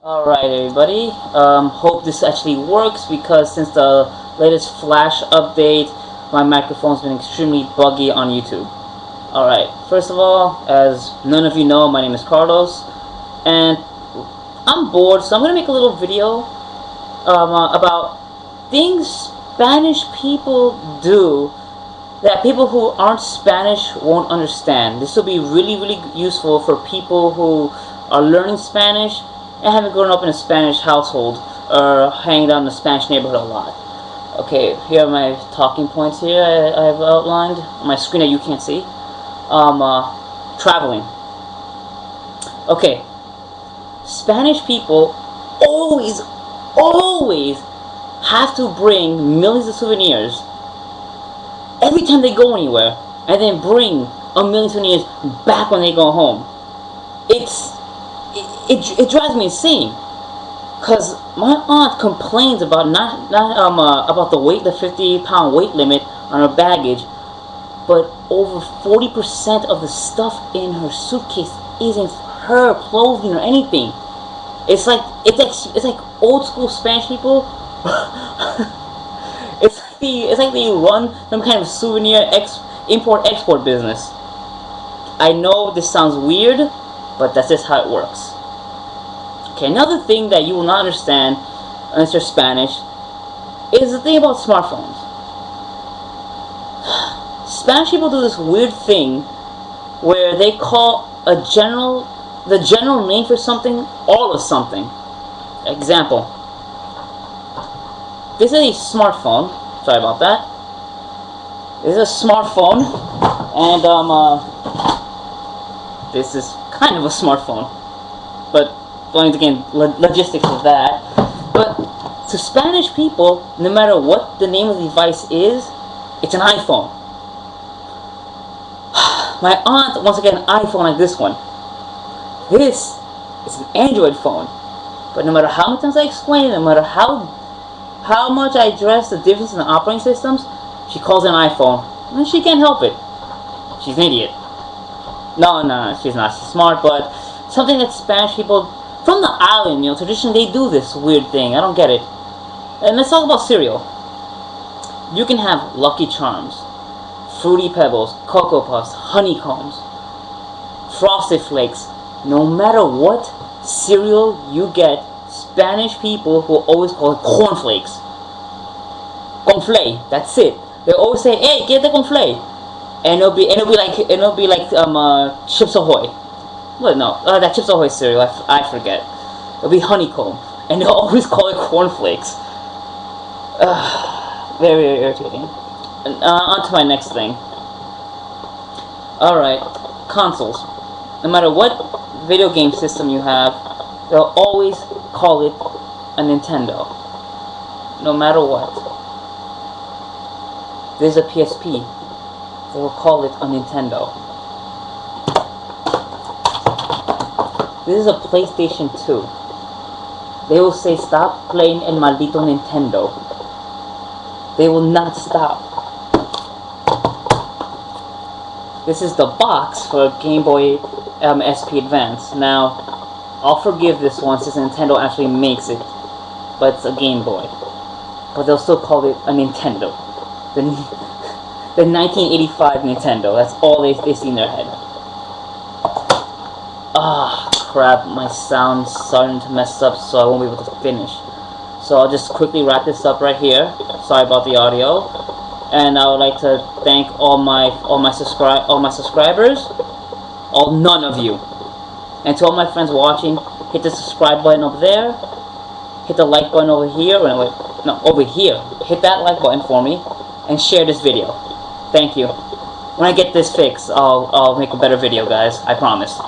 Alright everybody, hope this actually works because since the latest Flash update, my microphone's been extremely buggy on YouTube. Alright, first of all, as none of you know, my name is Carlos, and I'm bored, so I'm going to make a little video about things Spanish people do that people who aren't Spanish won't understand. This will be really useful for people who are learning Spanish and haven't grown up in a Spanish household or hanging out in the Spanish neighborhood a lot. Okay, here are my talking points here I have outlined on my screen that you can't see. Traveling. Okay, Spanish people always have to bring millions of souvenirs every time they go anywhere, and then bring a million souvenirs back when they go home. It drives me insane, cause my aunt complains about about the 50-pound weight limit on her baggage, but over 40% of the stuff in her suitcase isn't her clothing or anything. It's like old school Spanish people. It's like they run some kind of souvenir import-export business. I know this sounds weird, but that's just how it works. Okay, another thing that you will not understand unless you're Spanish is the thing about smartphones. Spanish people do this weird thing where they call the general name for something all of something. Example. This is a smartphone. Sorry about that. This is a smartphone, and this is kind of a smartphone, but going to get logistics of that. But to Spanish people, no matter what the name of the device is, it's an iPhone. My aunt wants to get an iPhone like this one. This is an Android phone, but no matter how many times I explain it, no matter how much I address the difference in the operating systems, she calls it an iPhone, and she can't help it. She's an idiot. No, she's not. She's smart, but something that Spanish people from the island, traditionally they do this weird thing. I don't get it. And let's talk about cereal. You can have Lucky Charms, Fruity Pebbles, Cocoa Puffs, Honeycombs, Frosted Flakes. No matter what cereal you get, Spanish people will always call it cornflakes. Conflay, that's it. They always say, "Hey, get the conflay," and it'll be like Chips Ahoy. Well, no, that Chips Ahoy cereal, I forget. It'll be honeycomb, and they'll always call it cornflakes. Very irritating. On to my next thing. Alright, consoles. No matter what video game system you have, they'll always call it a Nintendo. No matter what. There's a PSP. They will call it a Nintendo. This is a PlayStation 2. They will say, "Stop playing el maldito Nintendo." They will not stop. This is the box for Game Boy SP Advance. Now, I'll forgive this one since Nintendo actually makes it, but it's a Game Boy. But they'll still call it a Nintendo. The 1985 Nintendo. That's all they see in their head. Ah, crap. My sound's starting to mess up, so I won't be able to finish. So I'll just quickly wrap this up right here. Sorry about the audio. And I would like to thank all my subscribers. None of you. And to all my friends watching, hit the subscribe button over there. Hit the like button over here. Over here. Hit that like button for me. And share this video. Thank you. When I get this fixed, I'll make a better video, guys. I promise.